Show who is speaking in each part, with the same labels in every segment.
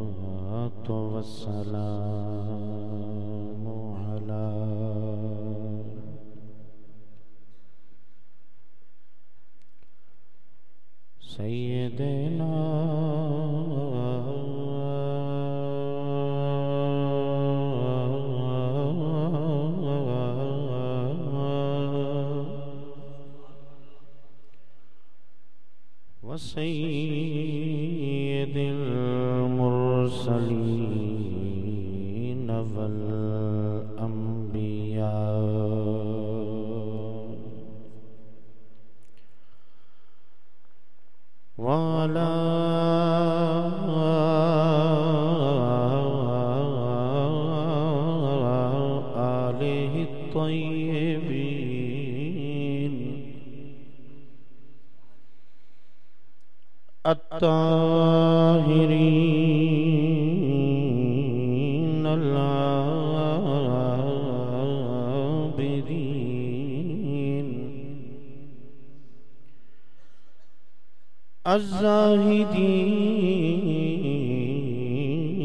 Speaker 1: الصلاة والسلام على سيدنا وسيد المرسلين والأنبياء وعلى آله الطيبين الطاهرين العابدين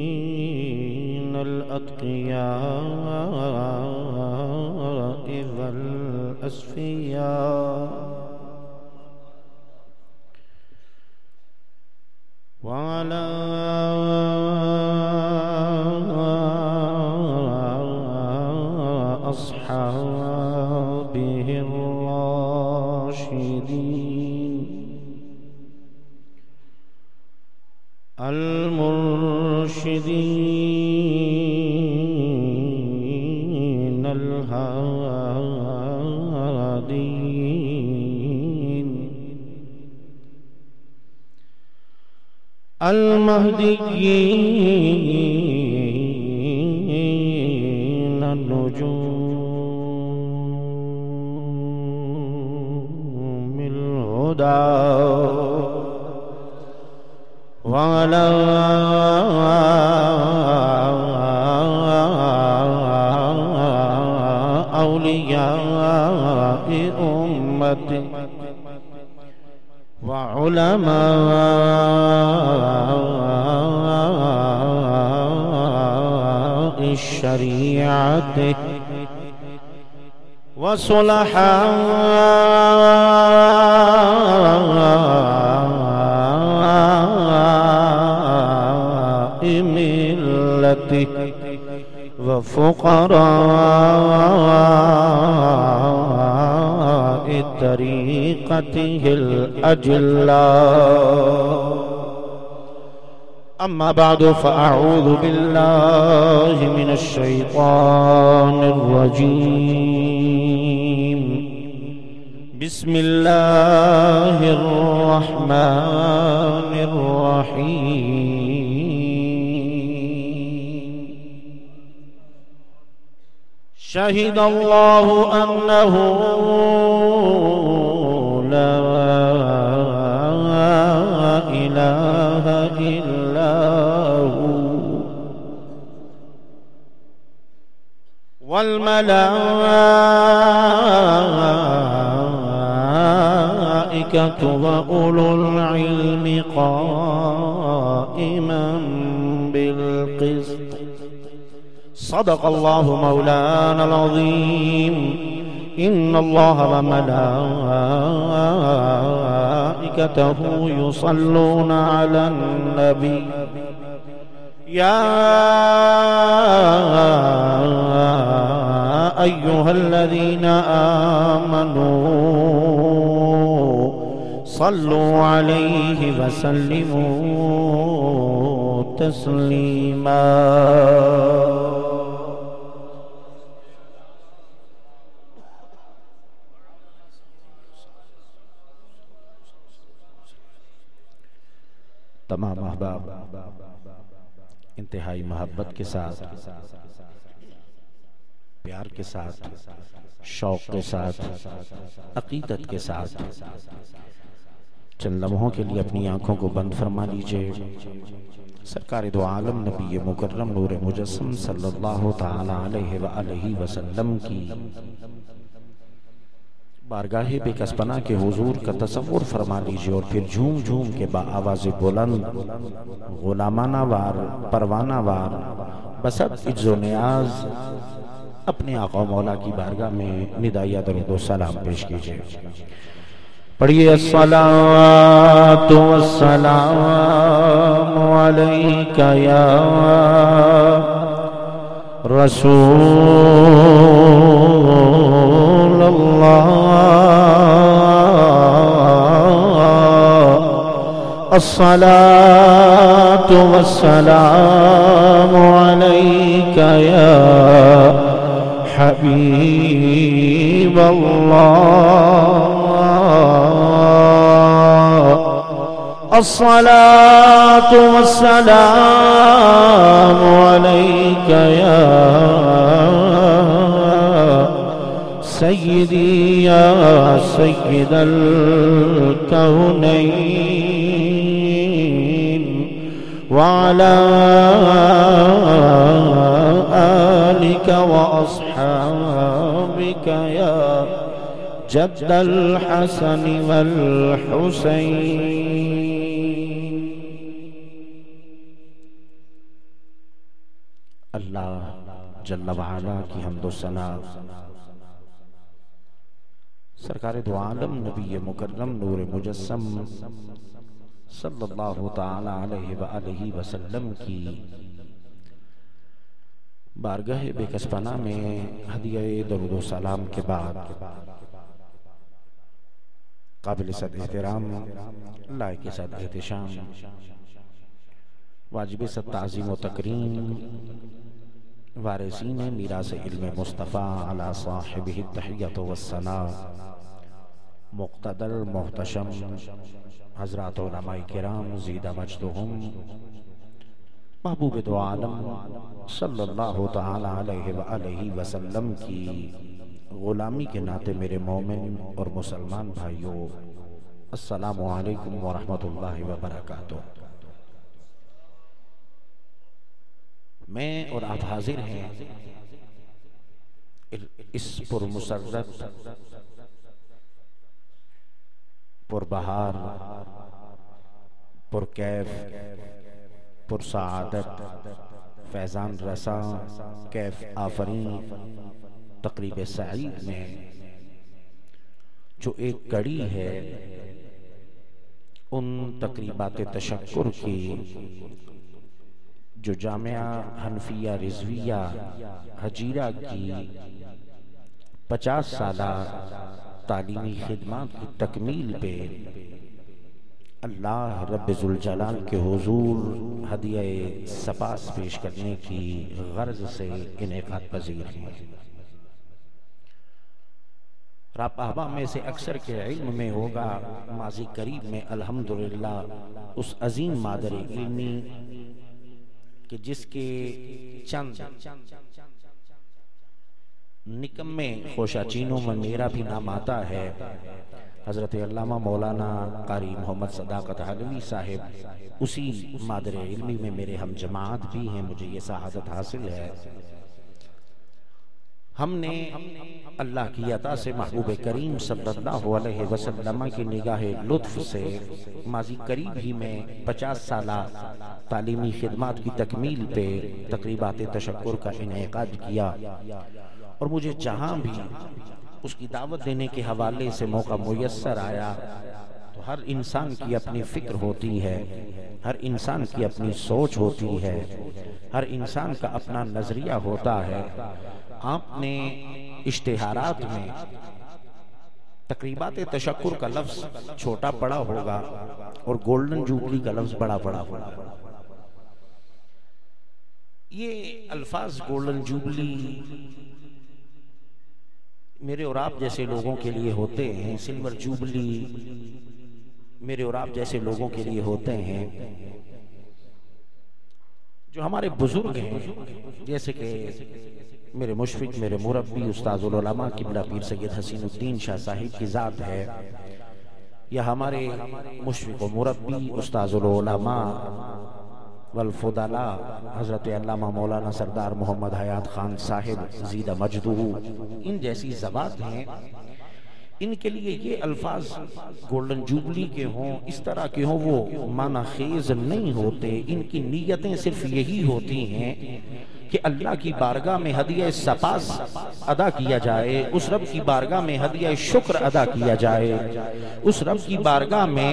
Speaker 1: الزاهدين الأتقياء والأصفياء وعلى أصحابه الراشدين المرشدين الهادين المهديين النجوم الهدى وعلى أولياء أمته وعلماء الشريعة وصلحاء ملته وفقراء طريقته الأجلاء أما بعد فأعوذ بالله من الشيطان الرجيم بسم الله الرحمن الرحيم شهد الله أنه لا إله إلا هو والملائكة وأولو العلم قائما بالقسط صدق الله مولانا العظيم إن الله وملائكته يصلون على النبي يا أيها الذين آمنوا صلوا عليه وسلموا تسليما تمام احباب انتہائی محبت کے ساتھ پیار کے ساتھ شوق کے ساتھ عقیدت کے ساتھ چند لمحوں کے لیے اپنی آنکھوں کو بند فرما لیجئے سرکار دو عالم نبی مکرم نور مجسم صلی اللہ تعالی علیہ وآلہ وسلم کی بارگاہ بے کسپنا کے حضور کا تصور فرما لیجئے اور پھر جھوم جھوم کے با آواز بلند غلامانہ وار پروانہ وار بسب عجز و نیاز اپنے آقا مولا کی بارگاہ میں ندائیہ درود و سلام پیش کیجئے. پڑھیے الصلاۃ والسلام علیک یا رسول اللہ الصلاۃ والسلام علیک یا حبیب اللہ الصلاۃ والسلام علیک یا سیدی یا سید الکونین وعلی آلک واصحابک یا جد الحسن والحسین. اللہ جل وعلا کی حمد و ثنا سرکار دو عالم نبی مکرم نور مجسم صلی اللہ تعالی علیہ وآلہ وسلم کی بارگاہ بے کسپنا میں ہدیہ درود و سلام کے بعد قابل صد احترام لائق صد احتشام واجب صد تعظیم و تکریم وارثین میراث علم مصطفیٰ علی صاحبہ التحیۃ والثناء مقتدر محتشم حضرات علماء کرام زیدہ مجدہم محبوب دو عالم صلی اللہ تعالی علیہ وآلہ وسلم کی غلامی کے ناطے میرے مومن اور مسلمان بھائیوں السلام علیکم ورحمۃ اللہ وبرکاتہ. میں اور آپ حاضر ہیں اس پرمسرت پربہار پرکیف پرسعادت فیضان رساں کیف آفرین تقریب سعید میں جو ایک کڑی ہے ان تقریبات تشکر کی جو جامعہ حنفیہ رضویہ حجیرہ کی 50 سالہ تعلیمی خدمات کی تکمیل پہ اللہ رب ذوالجلال کے حضور ہدیہ سپاس پیش کرنے کی غرض سے انعقاد پذیر ہیں. رب احباب میں سے اکثر کے علم میں ہوگا ماضی قریب میں الحمدللہ اس عظیم مادر علمی کہ جس کے چند نکمے خوشہ چینوں میں میرا بھی نام آتا ہے حضرت علامہ مولانا قاری محمد صداقت علوی صاحب اسی مادر علمی میں میرے ہم جماعت بھی ہیں. مجھے یہ سعادت حاصل ہے ہم نے اللہ کی عطا سے محبوب کریم صلی اللہ علیہ وسلم کی نگاہ لطف سے ماضی قریب ہی میں 50 سالہ تعلیمی خدمات کی تکمیل پہ تقریبات تشکر کا انعقاد کیا اور مجھے جہاں بھی اس کی دعوت دینے کے حوالے سے موقع میسر آیا تو ہر انسان کی اپنی فکر ہوتی ہے ہر انسان کی اپنی سوچ ہوتی ہے ہر انسان کا اپنا نظریہ ہوتا ہے. آپ نے اشتہارات میں تقریبات تشکر کا لفظ چھوٹا پڑا ہوگا اور گولڈن جوبلی کا لفظ بڑا پڑا ہوگا. یہ الفاظ گولڈن جوبلی میرے اور آپ جیسے لوگوں کے لیے ہوتے ہیں, سلور جوبلی میرے اور آپ جیسے لوگوں کے لیے ہوتے ہیں جو ہمارے بزرگ ہیں, جیسے کہ میرے مشفق میرے مربی استاذ العلماء قبلہ پیر سید حسین الدین شاہ صاحب کی ذات ہے, یا ہمارے مشفق و مربی استاذ العلماء والفضلاء حضرت علامہ مولانا سردار محمد حیات خان صاحب زیدہ مجدہ, ان جیسی ذوات ہیں ان کے لیے یہ الفاظ گولڈن جوبلی کے ہوں، اس طرح کے ہوں، وہ معنی خیز نہیں ہوتے. ان کی نیتیں صرف یہی ہوتی ہیں کہ اللہ کی بارگاہ میں ہدیہ سپاس ادا کیا جائے، اس رب کی بارگاہ میں ہدیہ شکر ادا کیا جائے، اس رب کی بارگاہ میں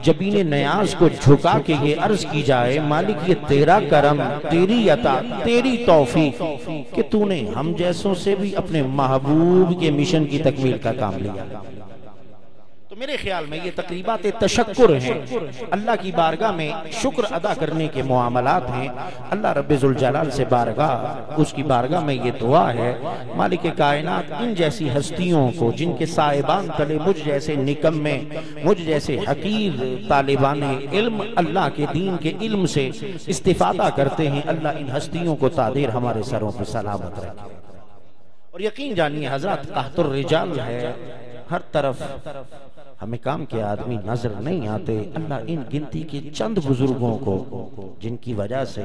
Speaker 1: جبین نیاز کو جھکا کے یہ عرض کی جائے مالک یہ تیرا کرم، تیری عطا، تیری توفیق کہ تو نے ہم جیسوں سے بھی اپنے محبوب کے مشن کی تکمیل کا کام لیا. تو میرے خیال میں یہ تقریبات تشکر ہیں، اللہ کی بارگاہ میں شکر ادا کرنے کے معاملات ہیں. اللہ رب ذوالجلال سے بارگاہ، اس کی بارگاہ میں یہ دعا ہے مالک کائنات ان جیسی ہستیوں کو جن کے صاحبان تلے مجھ جیسے نکمے، مجھ جیسے حقیر طالبان علم اللہ کے دین کے علم سے استفادہ کرتے ہیں، اللہ ان ہستیوں کو تادیر ہمارے سروں پہ سلامت رکھے. اور یقین جانیے حضرات قحط الرجال ہے، ہر طرف ہمیں کام کے آدمی نظر نہیں آتے. اللہ ان گنتی کے چند بزرگوں کو جن کی وجہ سے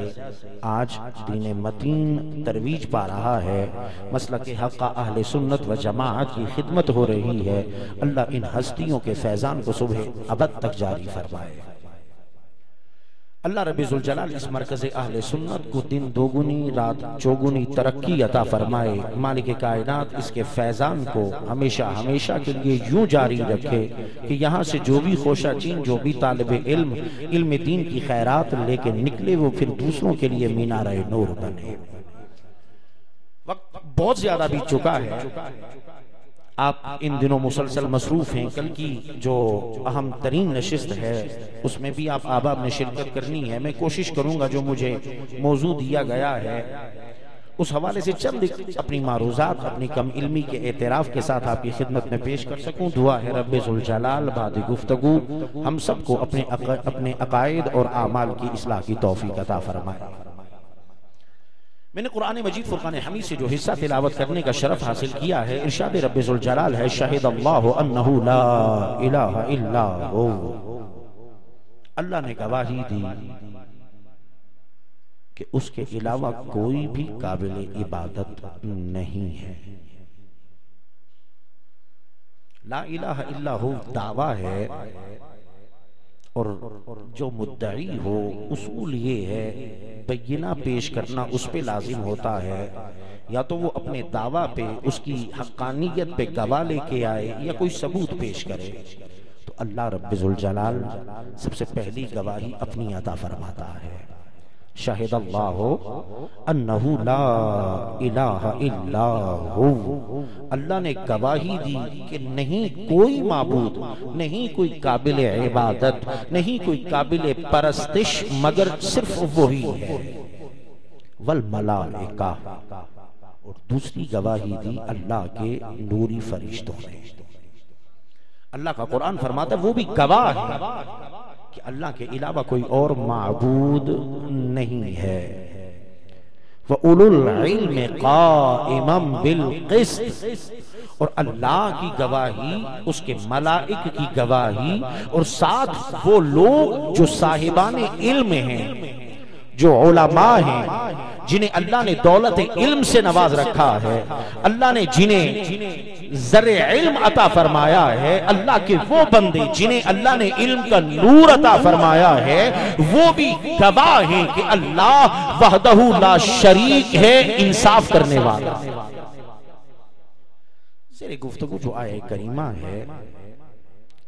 Speaker 1: آج دین متین ترویج پا رہا ہے، مسلک حق اہل سنت و جماعت کی خدمت ہو رہی ہے، اللہ ان ہستیوں کے فیضان کو صبح ابد تک جاری فرمائے. اللہ رب ذوالجلال اس مرکز اہل سنت کو دن دوگنی رات چوگنی ترقی عطا فرمائے. مالک کائنات اس کے فیضان کو ہمیشہ ہمیشہ کے لیے یوں جاری رکھے کہ یہاں سے جو بھی خوشہ چین، جو بھی طالب علم علم دین کی خیرات لے کے نکلے، وہ پھر دوسروں کے لیے مینارہ نور بنے. وقت بہت زیادہ بیت چکا ہے، آپ ان دنوں مسلسل مصروف ہیں. کل کی جو اہم ترین نشست ہے اس میں بھی آپ احباب نے شرکت کرنی ہے. میں کوشش کروں گا جو مجھے موضوع دیا گیا ہے اس حوالے سے چند اپنی معروضات اپنی کم علمی کے اعتراف کے ساتھ آپ کی خدمت میں پیش کر سکوں. دعا ہے رب ذوالجلال بعد گفتگو ہم سب کو اپنے عقائد اور اعمال کی اصلاح کی توفیق عطا فرمائے. میں نے قرآن مجید فرقان حمید سے جو حصہ تلاوت کرنے کا شرف حاصل کیا ہے، ارشاد رب ذوالجلال ہے شہد اللہ انہ لا الہ الا ہو. اللہ نے گواہی دی کہ اس کے علاوہ کوئی بھی قابل عبادت نہیں ہے. لا الہ الا ہو دعویٰ ہے، اور جو مدعی ہو اصول یہ ہے بینہ پیش کرنا اس پہ لازم ہوتا ہے. یا تو وہ اپنے دعویٰ پہ اس کی حقانیت پہ گواہ لے کے آئے یا کوئی ثبوت پیش کرے. تو اللہ رب ذوالجلال سب سے پہلی گواہی اپنی عطا فرماتا ہے. شہد اللہ انہ لا الہ الا ہو. اللہ نے گواہی دی کہ نہیں کوئی معبود، نہیں کوئی قابل عبادت، نہیں کوئی قابل پرستش مگر صرف وہی ہے. والملائکہ، اور دوسری گواہی دی اللہ کے نوری فرشتوں نے. اللہ کا قرآن فرماتا ہے وہ بھی گواہ ہے کہ اللہ کے علاوہ کوئی اور معبود نہیں ہے. وَأُولُو الْعِلْمِ قَائِمًا بِالْقِسْطِ، اور اللہ کی گواہی، اس کے ملائک کی گواہی، اور ساتھ وہ لوگ جو صاحبان علم ہیں، جو علماء ہیں، جنہیں اللہ نے دولت علم سے نواز رکھا ہے، اللہ نے جنہیں زر علم عطا فرمایا ہے، اللہ کے وہ بندے جنہیں اللہ نے علم کا نور عطا فرمایا ہے، وہ بھی گواہ ہیں کہ اللہ وحدہ لا شریک ہے، انصاف کرنے والا. زیر گفتگو جو آیہ کریمہ ہے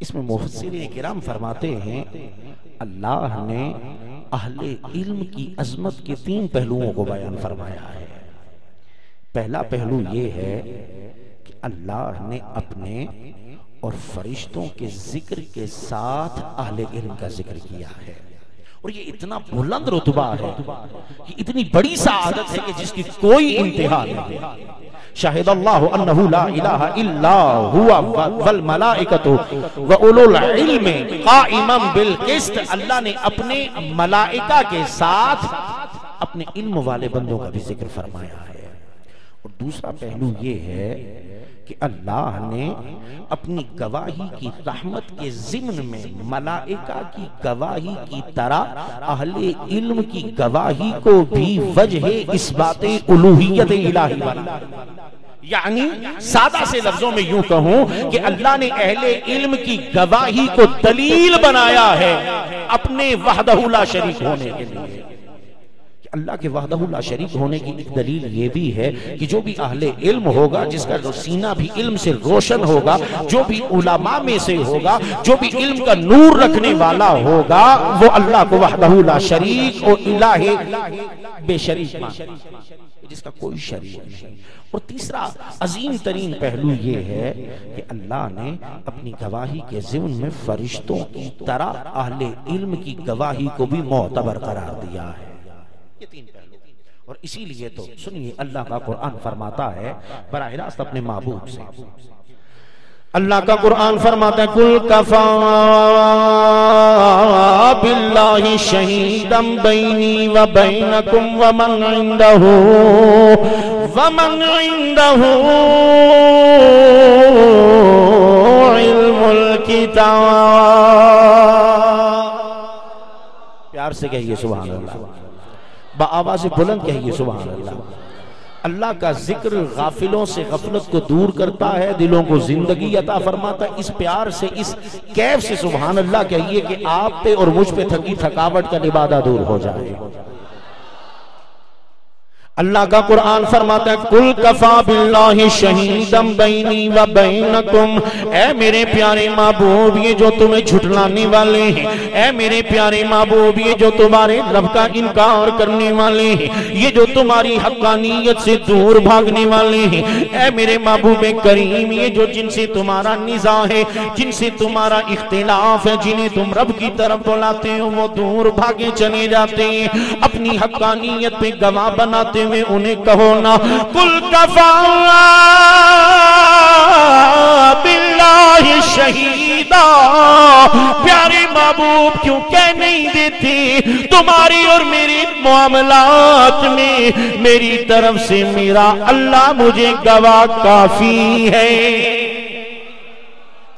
Speaker 1: اس میں مفسرین کرام فرماتے ہیں اللہ نے اہل علم کی عظمت کے 3 پہلوؤں کو بیان فرمایا ہے. پہلا پہلو یہ ہے کہ اللہ نے اپنے اور فرشتوں کے ذکر کے ساتھ اہل علم کا ذکر کیا ہے. اور یہ اتنا بلند رتبہ ہے، یہ اتنی بڑی سعادت ہے کہ جس کی کوئی انتہا نہیں. شہد اللہ انہ لا الہ الا ہوا والملائکۃ واولو العلم قائما بالقسط. اللہ نے اپنے ملائکہ کے ساتھ اپنے علم والے بندوں کا بھی ذکر فرمایا ہے. اور دوسرا پہلو یہ ہے کہ اللہ نے اپنی گواہی کی رحمت کے ضمن میں ملائکہ کی گواہی کی طرح اہل علم کی گواہی کو بھی وجہ اثبات الوہیت الہی بنا. یعنی سادہ سے لفظوں میں یوں کہوں کہ اللہ نے اہل علم کی گواہی کو دلیل بنایا ہے اپنے وحدہ لا شریک ہونے کے لیے. اللہ کے وحدہ لا شریک ہونے کی ایک دلیل یہ بھی ہے کہ جو بھی اہل علم ہوگا، جس کا سینہ بھی علم سے روشن ہوگا، جو بھی علماء میں سے ہوگا، جو بھی علم کا نور رکھنے والا ہوگا، وہ اللہ کو وحدہ لا شریک اور الہ بے شریک مانتا ہے، جس کا کوئی شریک نہیں. اور تیسرا عظیم ترین پہلو یہ ہے کہ اللہ نے اپنی گواہی کے ضمن میں فرشتوں کی طرح اہل علم کی گواہی کو بھی معتبر قرار دیا ہے. یہ تین پہلو. اور اسی لیے تو سنیے اللہ کا قرآن فرماتا ہے براہ راست اپنے محبوب سے. اللہ کا قرآن فرماتا ہے قُلْ كَفَىٰ بِاللَّهِ شَهِيدًا بَيْنِي وَبَيْنَكُمْ وَمَنْ عِنْدَهُ عِلْمُ الْكِتَابِ. پیار سے کہیے سبحان اللہ، بآواز بلند کہیے سبحان اللہ. اللہ کا ذکر غافلوں سے غفلت کو دور کرتا ہے، دلوں کو زندگی عطا فرماتا ہے. اس پیار سے، اس کیف سے سبحان اللہ کہیے کہ آپ پہ اور مجھ پہ تھکی تھکاوٹ کا لبادہ دور ہو جائے. اللہ کا قرآن فرماتا ہے قُلْ كَفَىٰ بِاللَّهِ شَهِيدًا بَيْنِي وَبَيْنَكُمْ. اے میرے پیارے محبوب، یہ جو تمہیں جھٹلانے والے ہیں، اے میرے پیارے محبوب، یہ جو تمہارے رب کا انکار کرنے والے ہیں، یہ جو تمہاری حقانیت سے دور بھاگنے والے ہیں، اے میرے محبوب کریم، یہ جو جن سے تمہارا نزاع ہے، جن سے تمہارا اختلاف ہے، جنہیں تم رب کی طرف بلاتے ہو، وہ دور بھاگے چلے جاتے ہیں، اپنی حقانیت پہ گواہ بناتے میں انہیں کہو نا قُلْ كَفَىٰ بِاللَّهِ شَهِيدًا. پیارے محبوب کیوں کہہ نہیں دیتے تمہاری اور میری معاملات میں میری طرف سے میرا اللہ مجھے گواہ کافی ہے.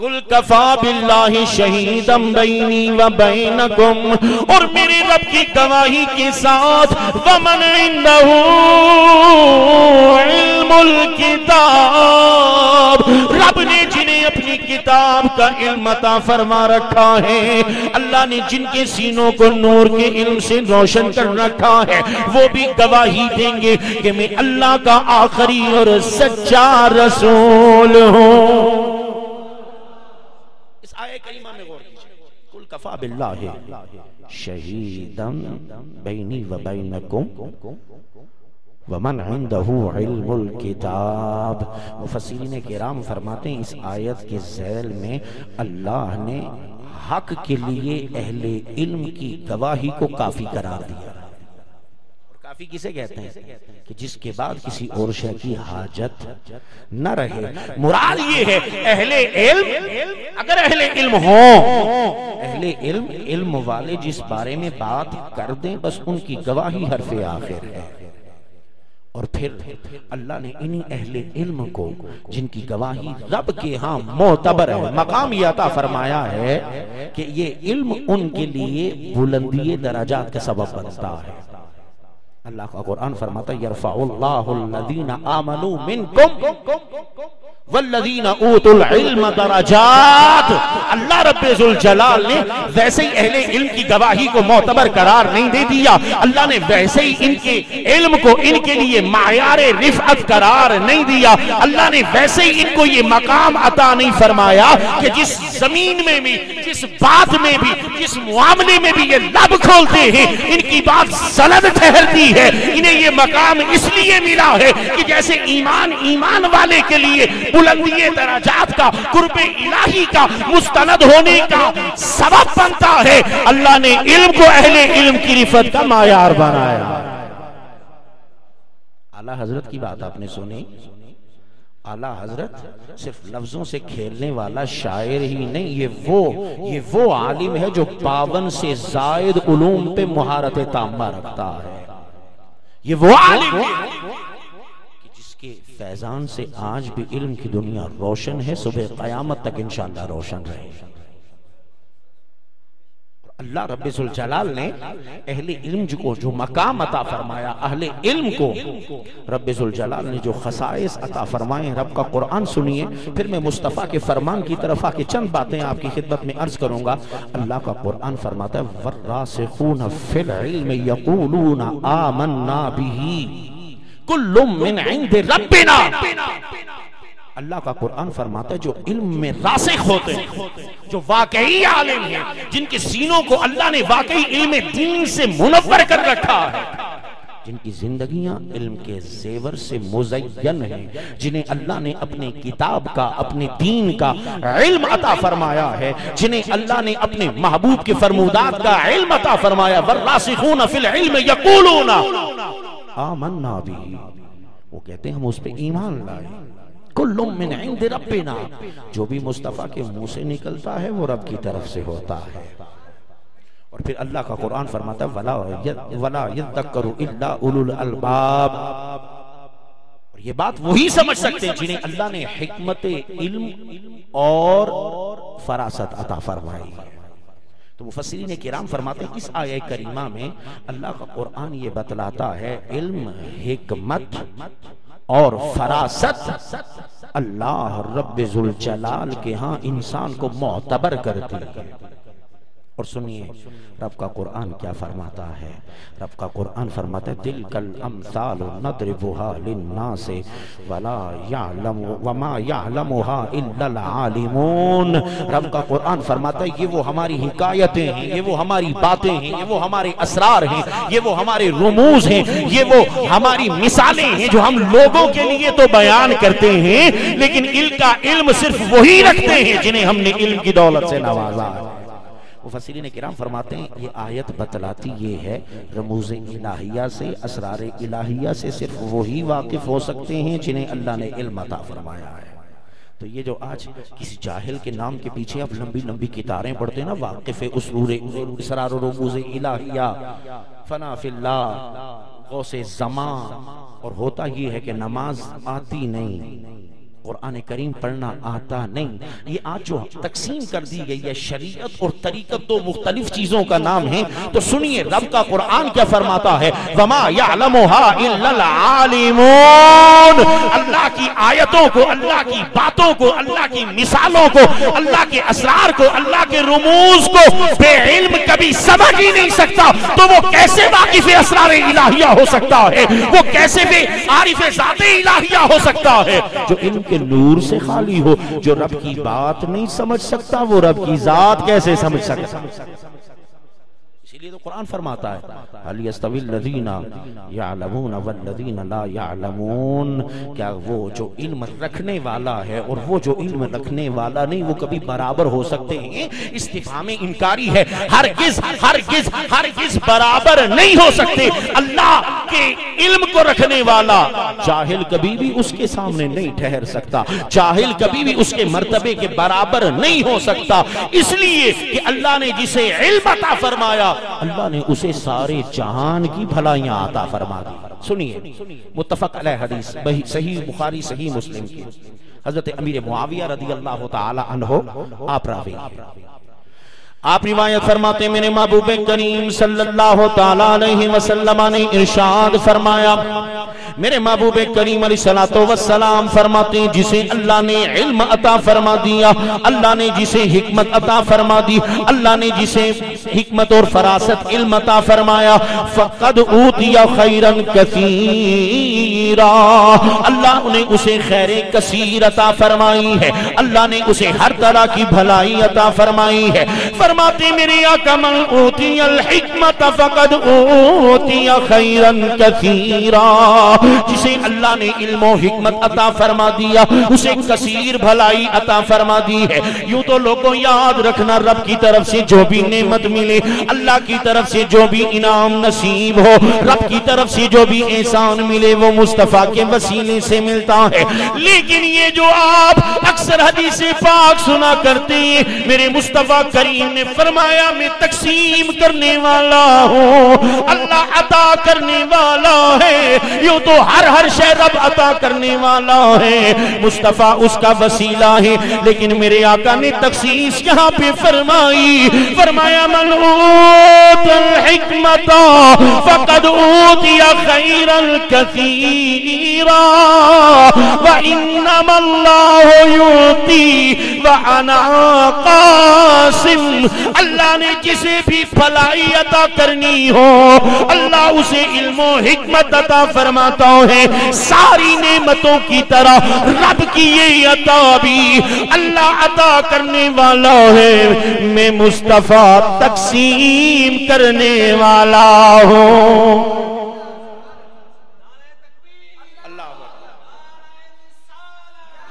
Speaker 1: قُلْ كَفَىٰ بِاللَّهِ شَهِيدًا بَيْنِي وَبَيْنَكُمْ، اور میرے رب کی گواہی کے ساتھ وَمَنْ عِنْدَهُ عِلْمُ الْكِتَابِ، رب نے جنہیں اپنی کتاب کا علم عطا فرما رکھا ہے، اللہ نے جن کے سینوں کو نور کے علم سے روشن کر رکھا ہے، وہ بھی گواہی دیں گے کہ میں اللہ کا آخری اور سچا رسول ہوں. آئے کریمہ میں غور کیجئے قُلْ كَفَىٰ بِاللَّهِ شَهِيدًا بَيْنِي وَبَيْنَكُمْ وَمَنْ عِنْدَهُ عِلْمُ الْكِتَابِ. مفسرین کرام فرماتے ہیں اس آیت کے ذیل میں اللہ نے حق کے لیے اہل علم کی گواہی کو کافی قرار دیا. کافی کسے کہتے ہیں کہ جس کے بعد کسی اور شے کی حاجت نہ رہے. مراد یہ ہے اہل علم، اگر اہل علم ہوں، اہل علم والے جس بارے میں بات کر دیں بس ان کی گواہی حرف آخر ہے. اور پھر اللہ نے انہی اہل علم کو جن کی گواہی رب کے ہاں معتبر ہے مقام یہ عطا فرمایا ہے کہ یہ علم ان کے لیے بلندی درجات کا سبب بنتا ہے. اللہ کا قرآن فرماتا ہے یرفع اللہ الذین آمنوا منکم والذین اوتوا العلم درجات. اللہ رب ذوالجلال نے ویسے ہی اہل علم کی گواہی کو معتبر قرار نہیں دے دیا، اللہ نے ویسے ہی ان کے علم کو ان کے لیے معیار رفعت قرار نہیں دیا، اللہ نے ویسے ہی ان کو یہ مقام عطا نہیں فرمایا کہ جس زمین میں بھی، جس بات میں بھی، جس معاملے میں بھی یہ لب کھولتے ہیں ان کی بات سند ٹھہرتی ہے. انہیں یہ مقام اس لیے ملا ہے کہ جیسے ایمان والے کے لیے بلندی درجات کا، قرب الہی کا، مستند ہونے کا سبب بنتا ہے، اللہ نے علم کو اہل علم کی رفعت کا معیار بنایا. اعلیٰ حضرت کی بات آپ نے سنی. اعلیٰ حضرت صرف لفظوں سے کھیلنے والا شاعر ہی نہیں، یہ وہ عالم ہے جو 52 سے زائد علوم پہ مہارت تامہ رکھتا ہے. یہ وہ عالم ہے جس کے فیضان سے آج بھی علم کی دنیا روشن ہے، صبح قیامت تک انشاءاللہ روشن رہے. اللہ رب ذوالجلال نے اہل علم کو جو مقام عطا فرمایا، اہل علم کو رب ذوالجلال نے جو خصائص عطا فرمائے، رب کا قرآن سنیے، پھر میں مصطفیٰ کے فرمان کی طرف آ کے چند باتیں آپ کی خدمت میں عرض کروں گا۔ اللہ کا قرآن فرماتا ہے وَالرَّاسِخُونَ فِي الْعِلْمِ يَقُولُونَ آمَنَّا بِهِ كُلٌّ مِّنْ عِنْدِ رَبِّنَا۔ اللہ کا قرآن فرماتا ہے جو علم میں راسخ ہوتے ہیں، جو واقعی عالم ہیں، جن کے سینوں کو اللہ نے واقعی علم دین سے منور کر رکھا ہے، جن کی زندگیاں علم کے زیور سے مزین ہیں، جنہیں اللہ نے اپنے کتاب کا، اپنے دین کا علم عطا فرمایا ہے، جنہیں اللہ نے اپنے محبوب کے فرمودات کا علم عطا فرمایا۔ وَالرَّاسِخُونَ فِي الْعِلْمِ يَقُولُونَ آمَنَّا بِهِ، وہ کہتے ہیں ہم اس پہ ایمان لائے۔ کل من عند ربنا، جو بھی مصطفیٰ کے منہ سے نکلتا ہے وہ رب کی طرف سے ہوتا ہے۔ اور پھر اللہ کا قرآن فرماتا ہے وَلَا يَذَّكَّرُ إِلَّا أُولُو الْأَلْبَابِ، اور یہ بات وہی سمجھ سکتے ہیں جنہیں اللہ نے حکمت علم اور فراست عطا فرمائی ہے۔ تو مفسرین کرام فرماتے ہیں اس آیہ کریمہ میں اللہ کا قرآن یہ بتلاتا ہے علم، حکمت اور فراست اللہ رب ذوالجلال کے ہاں انسان کو معتبر کرتی ہے۔ اور سنیے رب کا قرآن کیا فرماتا ہے، رب کا قرآن فرماتا ہے تِلْكَ الْأَمْثَالُ نَضْرِبُهَا لِلنَّاسِ وَمَا يَعْلَمُهَا إِلَّا الْعَالِمُونَ۔ رب کا قرآن فرماتا ہے یہ وہ ہماری حکایتیں ہیں، یہ وہ ہماری باتیں ہیں، یہ وہ ہمارے اسرار ہیں، یہ وہ ہمارے رموز ہیں، یہ وہ ہماری مثالیں ہیں جو ہم لوگوں کے لیے تو بیان کرتے ہیں، لیکن علم کا علم صرف وہی رکھتے ہیں جنہیں ہم نے علم کی دولت سے نوازا ہے۔ مفسرین کرام فرماتے ہیں یہ آیت بتلاتی یہ ہے رموز الہیہ سے، اسرار الہیہ سے صرف وہی واقف ہو سکتے ہیں جنہیں اللہ نے علم عطا فرمایا ہے۔ تو یہ جو آج کسی جاہل کے نام کے پیچھے آپ لمبی لمبی کتاریں پڑھتے ہیں نا، واقف اسرار و رموز الہیہ، فنا فی اللہ، غوث زمان، اور ہوتا یہ ہے کہ نماز آتی نہیں، قرآن کریم پڑھنا آتا نہیں۔ یہ آج جو تقسیم کر دی گئی ہے شریعت اور طریقت دو مختلف چیزوں کا نام ہے، تو سنیے رب کا قرآن کیا فرماتا ہے وَمَا يَعْلَمُهَا إِلَّا الْعَالِمُونَ۔ اللہ کی آیتوں کو، اللہ کی باتوں کو، اللہ کی مثالوں کو، اللہ کے اسرار کو، اللہ کے رموز کو بے علم کبھی سمجھ ہی نہیں سکتا، تو وہ کیسے واقف اسرار الہیہ ہو سکتا ہے، وہ کیسے بے عارف ذات الہیہ ہو سکتا ہے؟ جو علم کے نور سے خالی ہو، جو رب کی بات نہیں سمجھ سکتا، وہ رب کی ذات کیسے سمجھ سکتا؟ اسی لیے تو قرآن فرماتا ہے هَلْ يَسْتَوِي الَّذِينَ يَعْلَمُونَ وَالَّذِينَ لَا يَعْلَمُونَ، کیا وہ جو علم رکھنے والا ہے اور وہ جو علم رکھنے والا نہیں وہ کبھی برابر ہو سکتے ہیں؟ استفہام انکاری ہے، ہرگز ہرگز ہرگز برابر نہیں ہو سکتے۔ اللہ کے علم کو رکھنے والا جاہل کبھی بھی اس کے سامنے نہیں ٹھہر سکتا، جاہل کبھی بھی اس کے مرتبے کے برابر نہیں ہو سکتا، اس لیے کہ اللہ نے جسے علم عطا فرمایا اللہ نے اسے سارے جہان کی بھلائیاں عطا فرما دی۔ سنیے متفق علیہ حدیث صحیح بخاری صحیح مسلم کی، حضرت امیر معاویہ رضی اللہ تعالی عنہ آپ راوی ہیں، آپ روایت فرماتے میرے محبوب کریم صلی اللہ تعالی علیہ وسلم نے ارشاد فرمایا، میرے محبوب کریم علیہ السلام فرماتے ہیں جسے اللہ نے علم عطا فرما دیا، اللہ نے جسے حکمت عطا فرما دی، اللہ نے جسے حکمت اور فراست علم عطا فرمایا، فقد اوتی خیرا کثیرا، اللہ نے اسے خیر کثیر عطا فرمائی ہے، اللہ نے اسے ہر طرح کی بھلائی عطا فرمائی ہے۔ فرماتے میرے آقا من اوتی الحکمت فقد اوتی خیرا کثیرا، جسے اللہ نے علم و حکمت عطا فرما دیا اسے کثیر بھلائی عطا فرما دی ہے۔ یوں تو لوگوں یاد رکھنا رب کی طرف سے جو بھی نعمت ملے، اللہ کی طرف سے جو بھی انعام نصیب ہو، رب کی طرف سے جو بھی احسان ملے وہ مصطفیٰ کے وسیلے سے ملتا ہے۔ لیکن یہ جو آپ اکثر حدیث پاک سنا کرتے ہیں، میرے مصطفیٰ کریم نے فرمایا میں تقسیم کرنے والا ہوں، اللہ عطا کرنے والا ہے، یوں تو ہر شے رب عطا کرنے والا ہے، مصطفیٰ اس کا وسیلہ ہے، لیکن میرے آقا نے تخصیص یہاں پہ فرمائی، فرمایا ما من اوتی الحکمت فقد اوتی خیرا کثیرا وانما اللہ یؤتی وانا قاسم. اللہ نے جسے بھی بھلائی عطا کرنی ہو اللہ اسے علم و حکمت عطا فرماتا ہے. ساری نعمتوں کی طرح رب کی یہ عطا بھی اللہ عطا کرنے والا ہے، میں مصطفیٰ تقسیم کرنے والا ہوں. اللہ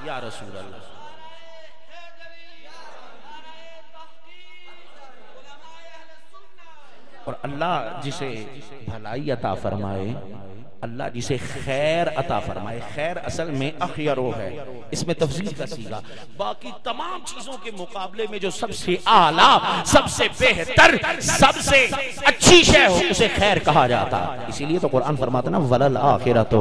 Speaker 1: یا رسول اللہ. اور اللہ جسے بھلائی عطا فرمائے، اللہ جسے خیر عطا فرمائے. خیر اصل میں اخیرو ہے، اس میں تفضیل کا صیغہ باقی تمام چیزوں کے مقابلے میں جو سب سے اعلیٰ، سب سے بہتر، سب سے اچھی شے ہو اسے خیر کہا جاتا. اسی لیے تو قرآن فرماتا نا وَلَلْآخِرَةُ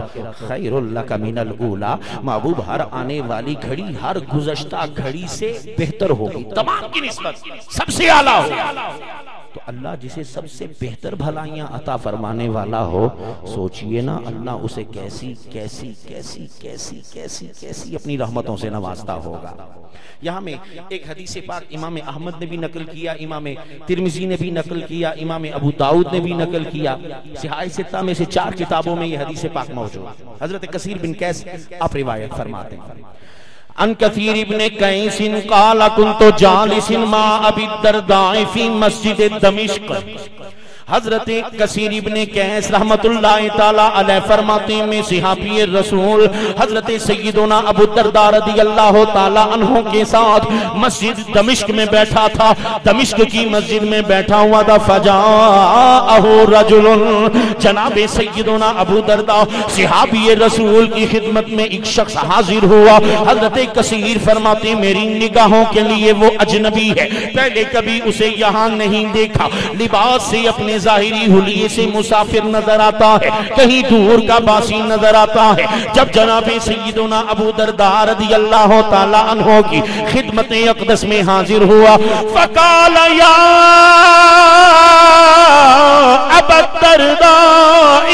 Speaker 1: خَيْرٌ لَكَ مِنَ الْأُولَىٰ. محبوب ہر آنے والی گھڑی ہر گزشتہ گھڑی سے بہتر ہوگی، تمام کی نسبت سب سے اعلیٰ ہو. تو اللہ جسے سب سے بہتر بھلائیاں عطا فرمانے والا ہو، سوچئے نا اللہ اسے کیسی کیسی کیسی کیسی کیسی کیسی اپنی رحمتوں سے نوازتا ہوگا. یہاں میں ایک حدیث پاک امام احمد نے بھی نقل کیا، امام ترمذی نے بھی نقل کیا، امام ابو داؤد نے بھی نقل کیا. صحاح ستہ میں سے 4 کتابوں میں یہ حدیث پاک موجود. حضرت کثیر بن قیس آپ روایت فرماتے ہیں ان کثیر ابن قیس قال كنت جالس مع ابی الدرداء فی مسجد دمشق. حضرت کثیر ابن قیس رحمت اللہ تعالی علیہ فرماتے میں صحابی رسول حضرت سیدنا ابو الدرداء رضی اللہ تعالی عنہ کے ساتھ مسجد دمشق میں بیٹھا تھا. دمشق کی مسجد میں بیٹھا ہوا تھا. فجاءہ رجل، جناب سیدنا ابو الدرداء صحابی رسول کی خدمت میں ایک شخص حاضر ہوا. حضرت کثیر فرماتے میری نگاہوں کے لیے وہ اجنبی ہے، پہلے کبھی اسے یہاں نہیں دیکھا. لباس سے اپنے ظاہری حلیے سے مسافر نظر آتا ہے، کہیں دور کا باسی نظر آتا ہے. جب جناب سیدنا ابو الدرداء رضی اللہ تعالی عنہ کی خدمت اقدس میں حاضر ہوا. فقال یا ابا الدرداء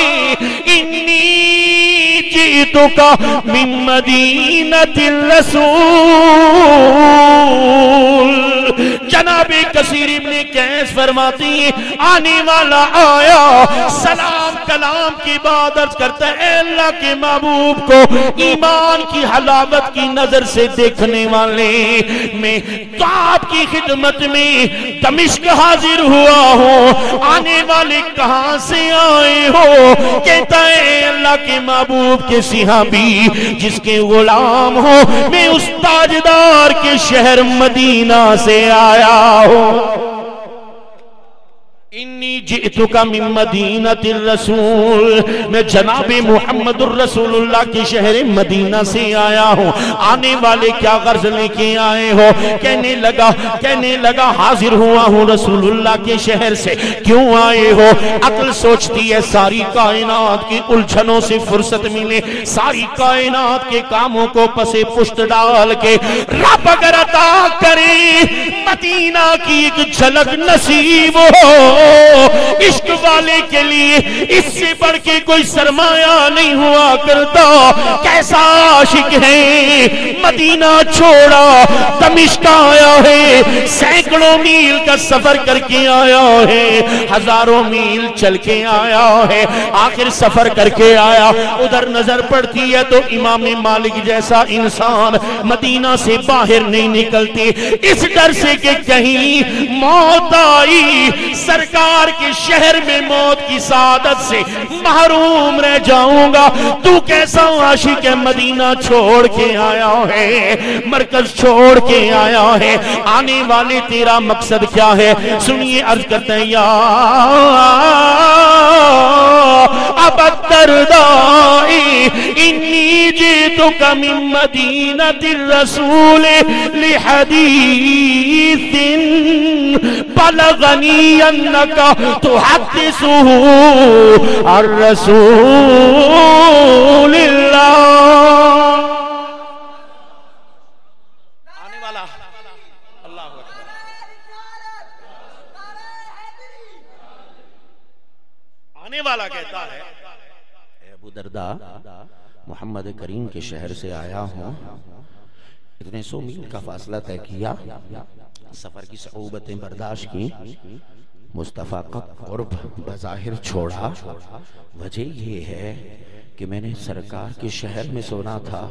Speaker 1: انی جئتک من مدینۃ الرسول. جناب کثیر ابن قیس فرماتی ہیں آنے والا آیا، سلام کلام کی بعد عرض کرتا ہے اے اللہ کے محبوب کو ایمان کی حلاوت کی نظر سے دیکھنے والے، میں تو آپ کی خدمت میں دمشق حاضر ہوا ہوں. آنے والے کہاں سے آئے ہو؟ کہتا ہے اے اللہ کے محبوب کے صحابی جس کے غلام ہو، میں اس تاجدار کے شہر مدینہ سے آیا ہوں. انی جئتک من مدینۃ الرسول، میں جناب محمد الرسول اللہ کے شہر مدینہ سے آیا ہوں. آنے والے کیا غرض لے کے آئے ہو؟ کہنے لگا حاضر ہوا ہوں رسول اللہ کے شہر سے. کیوں آئے ہو؟ عقل سوچتی ہے ساری کائنات کی الجھنوں سے فرصت ملے، ساری کائنات کے کاموں کو پسے پشت ڈال کے رب اگر عطا کرے مدینہ کی ایک جھلک نصیب ہو، عشق والے کے لیے اس سے بڑھ کے کوئی سرمایہ نہیں ہوا کرتا. کیسا عاشق ہے، مدینہ چھوڑا دمشق آیا ہے، سینکڑوں میل کا سفر کر کے آیا ہے، ہزاروں میل چل کے آیا ہے، آخر سفر کر کے آیا. ادھر نظر پڑتی ہے تو امام مالک جیسا انسان مدینہ سے باہر نہیں نکلتے، اس ڈر سے کہ کہیں موت آئی، سرکار کے شہر میں موت کی سعادت سے محروم رہ جاؤں گا. تو کیسا عاشق ہے، مدینہ چھوڑ کے آیا ہے، مرکز چھوڑ کے آیا ہے. آنے والے تیرا مقصد کیا ہے؟ سنیے عرض کرتے ہیں یا ابا الدرداء انی جئتک من مدینۃ الرسول لحدیث بلغنی انک تحدثه عن رسول اللہ. آنے والا اللہ اے ابو درداء، محمد کریم کے شہر سے آیا ہوں، اتنے 100 میل کا فاصلہ طے کیا، سفر کی صعوبتیں برداشت کی، مصطفیٰ کا قرب بظاہر چھوڑا۔ وجہ یہ ہے کہ میں نے سرکار کے شہر میں سنا تھا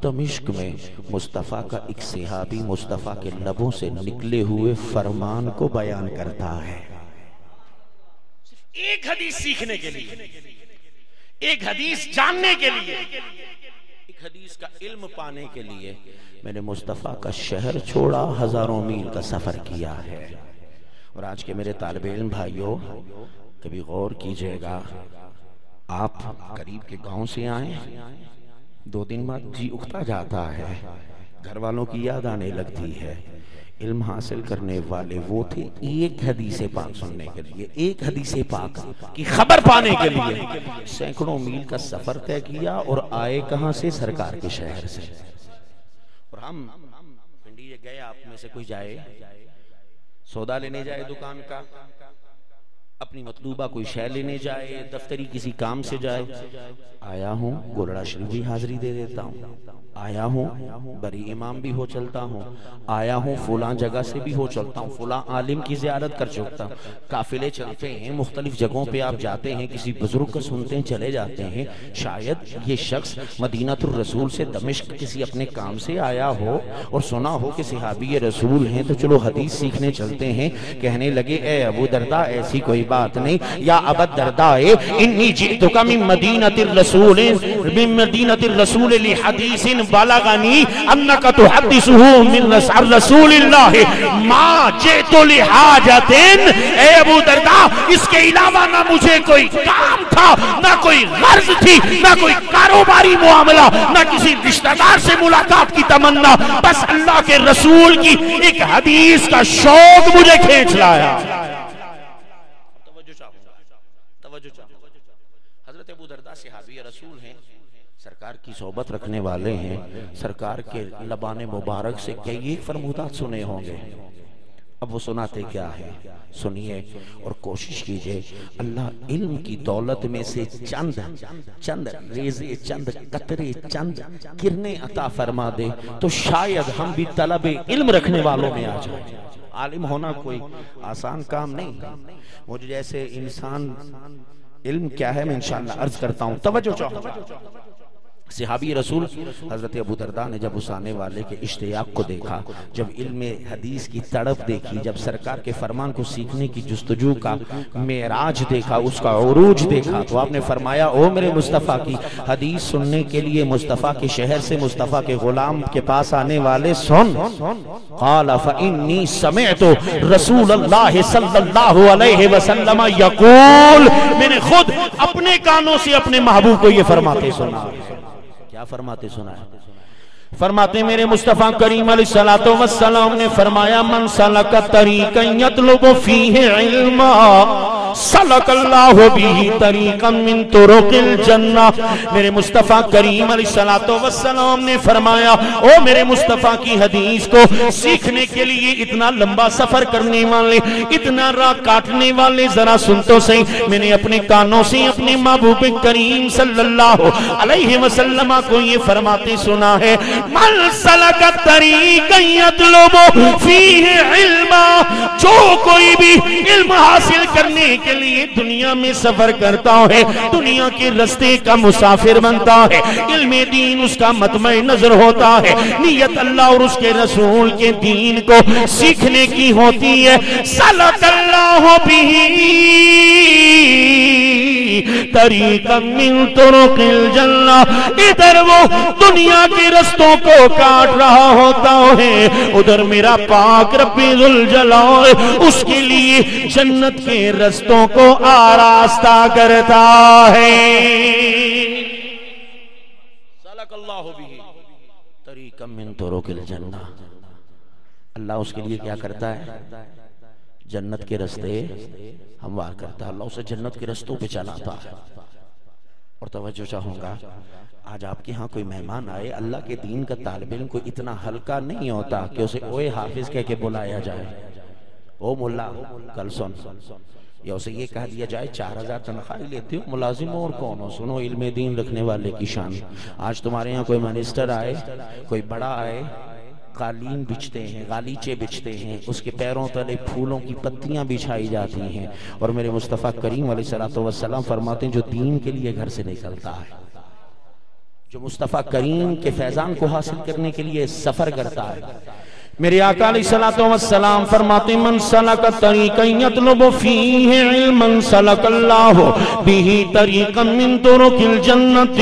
Speaker 1: دمشق میں مصطفیٰ کا ایک صحابی مصطفیٰ کے لبوں سے نکلے ہوئے فرمان کو بیان کرتا ہے۔
Speaker 2: ایک حدیث سیکھنے کے لیے، ایک حدیث جاننے کے لیے،
Speaker 1: ایک حدیث کا علم پانے کے لیے میں نے مصطفیٰ کا شہر چھوڑا، ہزاروں میل کا سفر کیا ہے۔ اور آج کے میرے طالب علم بھائیوں، کبھی غور کیجئے گا، آپ قریب کے گاؤں سے آئیں، 2 دن بعد جی اکتا جاتا ہے، گھر والوں کی یاد آنے لگتی ہے۔ علم حاصل کرنے والے وہ تھے ایک حدیث پاک سننے کے لیے، ایک حدیث پاک کی خبر پانے کے لیے سینکڑوں میل کا سفر طے کیا، اور آئے کہاں سے؟ سرکار کے شہر سے۔ اور ہم پنڈی گئے، آپ میں سے کوئی جائے سودا لینے جائے دکان کا، اپنی مطلوبہ کوئی شے لینے جائے، دفتری کسی کام سے جائے، آیا ہوں گولڑا شریف بھی حاضری دے دیتا ہوں، آیا ہوں بری امام بھی ہو چلتا ہوں، آیا ہوں فلاں جگہ سے بھی ہو چلتا ہوں، فلاں عالم کی زیارت کر چکتا ہوں۔ قافلے چلتے ہیں، مختلف جگہوں پہ آپ جاتے ہیں، کسی بزرگ کو سنتے ہیں، چلے جاتے ہیں، شاید یہ شخص مدینہ الرسول سے دمشق کسی اپنے کام سے آیا ہو اور سنا ہو کہ صحابی رسول ہیں، تو چلو حدیث سیکھنے چلتے ہیں۔ کہنے لگے اے ابو درداء ایسی کوئی بات نہیں، یا ابا الدرداء انی جئتک من مدینہ الرسول لحدیث بلغنی انک تحدثہ من رسول اللہ ما جئت لحاجت۔ اے ابو درداء، اس کے علاوہ نہ مجھے کوئی کام تھا، نہ کوئی غرض تھی، نہ کوئی کاروباری معاملہ، نہ کسی رشتہ دار سے ملاقات کی تمنا، بس اللہ کے رسول کی ایک حدیث کا شوق مجھے کھینچ لایا۔ حضرت ابو درداء صحابی رسول ہیں، سرکار کی صحبت رکھنے والے ہیں، سرکار کے لبان مبارک سے کئی فرمودات سنے ہوں گے۔ اب وہ سناتے کیا ہے سنیے اور کوشش کیجئے، اللہ علم کی دولت میں سے چند ریزے، چند قطرے، چند کرنے عطا فرما دے تو شاید ہم بھی طلب علم رکھنے والوں میں آ جائیں۔ عالم ہونا کوئی آسان کام نہیں، مجھے جیسے انسان علم کیا ہے میں انشاءاللہ عرض کرتا ہوں، توجہ چاہوں۔ صحابی رسول حضرت ابو درداء نے جب اس آنے والے کے اشتیاق کو دیکھا، جب علم حدیث کی تڑپ دیکھی، جب سرکار کے فرمان کو سیکھنے کی جستجو کا معراج دیکھا، اس کا عروج دیکھا، تو آپ نے فرمایا او میرے مصطفیٰ کی حدیث سننے کے لیے مصطفیٰ کے شہر سے مصطفیٰ کے غلام کے پاس آنے والے سن۔ قال فإنی سمعت رسول اللہ صلی اللہ علیہ وسلم یقول، میں نے خود اپنے کانوں سے اپنے محبوب کو یہ فرماتے سنا۔ کیا فرماتے سنا ہے؟ فرماتے میرے مصطفیٰ کریم علیہ السلام نے فرمایا من سلک طریقا یطلب فیہ علما سلک اللہ بھی طریقا من طرق الجنہ۔ میرے مصطفیٰ کریم علیہ السلام نے فرمایا او میرے مصطفیٰ کی حدیث کو سیکھنے کے لیے اتنا لمبا سفر کرنے والے، اتنا راہ کاٹنے والے، ذرا سن تو صحیح، میں نے اپنے کانوں سے اپنے محبوب کریم صلی اللہ علیہ وسلم کو یہ فرماتے سنا ہے من سلک طریقا یطلب فیہ علما، جو کوئی بھی علم حاصل کرنے کے لیے دنیا میں سفر کرتا ہے، دنیا کے رستے کا مسافر بنتا ہے، علم دین اس کا مطمع نظر ہوتا ہے، نیت اللہ اور اس کے رسول کے دین کو سیکھنے کی ہوتی ہے، سلک اللہ بھی طریقا من طرق الجنہ، ادھر وہ دنیا کے رستوں کو کاٹ رہا ہوتا ہے، ادھر میرا پاک ربی ذوالجلال اس کے لیے جنت کے رستوں کو آراستہ کرتا ہے۔ سلک اللہ بھی طریقا من طرق الجنہ، اللہ اس کے لیے کیا کرتا ہے؟ جنت کے رستے ہموار کرتا ہے، اللہ اسے جنت کے رستوں پہ چلاتا ہے۔ اور توجہ چاہوں گا، آج آپ کے ہاں کوئی مہمان آئے، اللہ کے دین کا طالب علم کوئی اتنا ہلکا نہیں ہوتا کہ اسے اوے حافظ کہہ کے بلایا جائے، او مولا کل سن، یا اسے یہ کہہ دیا جائے 4000 تنخواہ لیتے ہو، ملازم ہو اور کون ہو؟ سنو علم دین رکھنے والے کی شان۔ آج تمہارے یہاں کوئی منسٹر آئے، کوئی بڑا آئے، قالین بچھتے ہیں، غالیچے بچھتے ہیں، اس کے پیروں تلے پھولوں کی پتیاں بچھائی جاتی ہیں، اور میرے مصطفیٰ کریم علیہ السلام فرماتے ہیں جو دین کے لیے گھر سے نکلتا ہے، جو مصطفیٰ کریم کے فیضان کو حاصل کرنے کے لیے سفر کرتا ہے، میرے آقا علیہ السلام فرماتے من سلک طریقا یطلب فیہ علما سلک اللہ بہ طریقا من طرق الجنت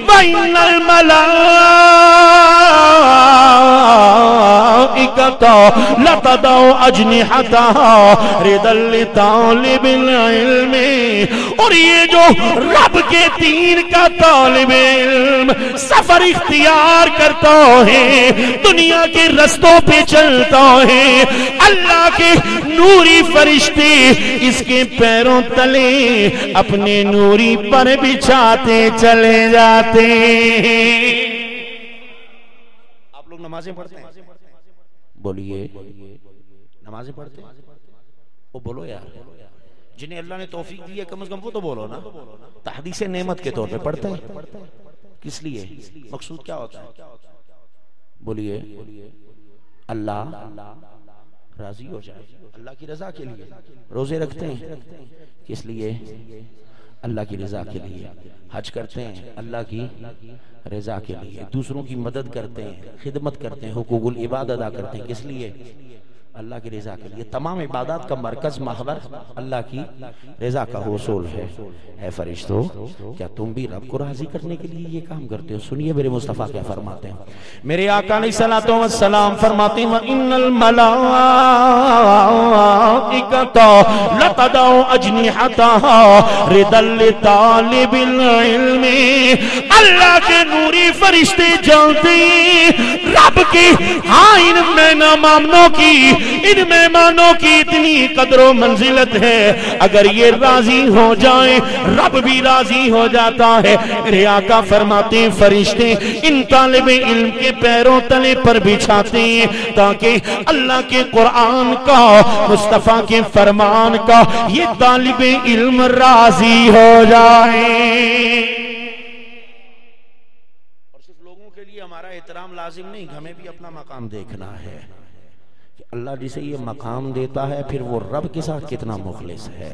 Speaker 1: وَإِنَّ الْمَلَائِكَةَ لَتَضَعُ أَجْنِحَتَهَا رِضًا لِطَالِبِ الْعِلْمِ۔ اور یہ جو رب کے دین کا طالب علم سفر اختیار کرتا ہے، دنیا کے رستوں پہ چلتا ہے، اللہ کے نوری فرشتے اس کے پیروں تلے اپنے نوری پر بچھاتے چلے جاتے ہیں۔ آپ لوگ نمازیں پڑھتے ہیں؟ بولیے نمازیں پڑھتے ہیں؟ وہ بولو یار، جنہیں اللہ نے توفیق دی ہے کم از کم وہ تو بولو نا۔ تحدیث نعمت کے طور پہ پڑھتے ہیں، کس لیے؟ مقصود کیا ہوتا ہے؟ بولیے اللہ راضی ہو جائے، اللہ کی رضا کے لیے روزے رکھتے ہیں، کس لیے؟ اللہ کی رضا کے لیے۔ حج کرتے ہیں اللہ کی رضا کے لیے، دوسروں کی مدد کرتے ہیں، خدمت کرتے ہیں، حقوق العباد ادا کرتے ہیں، کس لیے؟ اللہ کی رضا کے لیے۔ تمام عبادات کا مرکز محور اللہ کی رضا کا حصول ہے۔ اے فرشتو، کیا تم بھی رب کو راضی کرنے کے لیے یہ کام کرتے ہو؟ سنیے میرے مصطفیٰ کیا فرماتے ہیں۔ میرے آقا علیہ السلام فرماتے ہیں وَإِنَّ الْمَلَائِكَةَ لَتَضَعُ أَجْنِحَتَهَا رِضًا لِطَالِبِ الْعِلْمِ۔ اللہ کے نوری فرشتے جانتے ہیں رب کی ان مہمانوں کی اتنی قدر و منزلت ہے، اگر یہ راضی ہو جائیں رب بھی راضی ہو جاتا ہے۔ میرے آقا فرماتے ہیں فرشتے ان طالب علم کے پیروں تلے پر بچھاتے ہیں تاکہ اللہ کے قرآن کا، مصطفیٰ کے فرمان کا یہ طالب علم راضی ہو جائے۔ اور صرف لوگوں کے لیے ہمارا احترام لازم نہیں، ہمیں بھی اپنا مقام دیکھنا ہے کہ اللہ جسے یہ مقام دیتا ہے پھر وہ رب کے ساتھ کتنا مخلص ہے،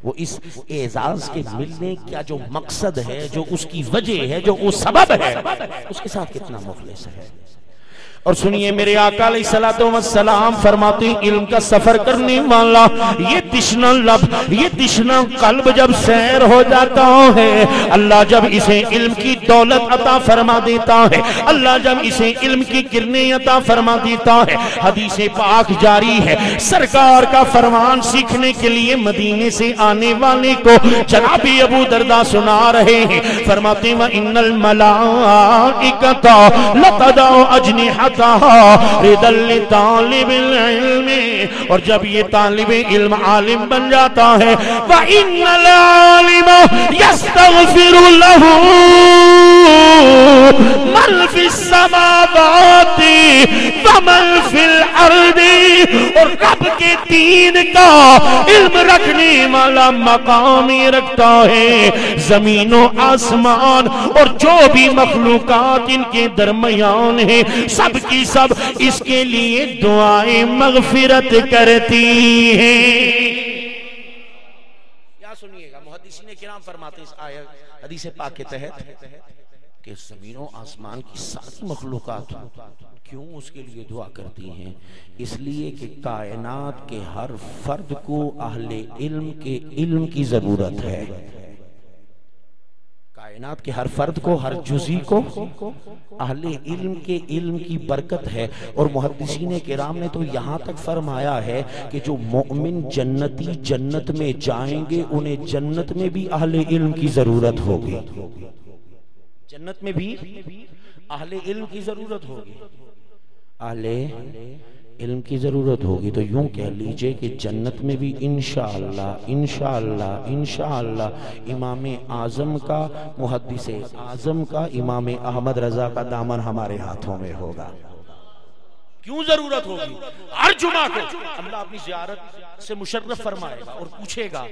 Speaker 1: وہ اس اعزاز کے ملنے کا جو مقصد ہے، جو اس کی وجہ ہے، جو وہ سبب ہے، اس کے ساتھ کتنا مخلص ہے۔ اور سنیے میرے آقا علیہ السلام فرماتے ہیں علم کا سفر کرنے والا یہ تشنہ لب، یہ تشنہ قلب جب سیر ہو جاتا ہے، اللہ جب اسے علم کی دولت عطا فرما دیتا ہے، اللہ جب اسے علم کی کرنیں عطا فرما دیتا ہے۔ حدیث پاک جاری ہے، سرکار کا فرمان سیکھنے کے لیے مدینے سے آنے والے کو جناب ابو درداء سنا رہے ہیں، فرماتے ہیں وَإِنَّ الْمَلَائِكَةَ لَتَضَعُ أَجْنِحَتَهَا رِضًا لِطَالِبِ الْعِلْمِ۔ اور جب یہ طالب علم عالم بن جاتا ہے وَإِنَّ الْعَالِمَ يَسْتَغْفِرُ لَهُ مَنْ فِي السَّمَاوَاتِ وَمَنْ فِي الْأَرْضِ۔ اور رب کے دین کا علم رکھنے والا مقام رکھتا ہے، زمین و آسمان اور جو بھی مخلوقات ان کے درمیان ہیں سب کی سب اس کے لیے دعائیں مغفرت کرتی ہیں۔ یا سنیے گا، محدثین کرام فرماتے ہیں اس آیت حدیث پاک کے تحت کہ زمین و آسمان کی ساری مخلوقات کیوں اس کے لیے دعا کرتی ہیں؟ اس لیے کہ کائنات کے ہر فرد کو اہل علم کے علم کی ضرورت ہے، کائنات کے ہر فرد کو، ہر جزئی کو اہل علم کے علم کی برکت ہے۔ اور محدثین کرام نے تو یہاں تک فرمایا ہے کہ جو مومن جنتی جنت میں جائیں گے انہیں جنت میں بھی اہل علم کی ضرورت ہوگی، جنت میں بھی اہل علم کی ضرورت ہوگی، اہل علم کی ضرورت ہوگی۔ تو یوں کہہ لیجئے کہ جنت میں بھی انشاءاللہ انشاءاللہ انشاءاللہ امام اعظم کا، محدث اعظم کا، امام احمد رضا کا دامن ہمارے ہاتھوں میں ہوگا کیوں ضرورت ہوگی؟ ہر جمعہ کو اللہ اپنی زیارت سے مشرف فرمائے گا اور پوچھے گا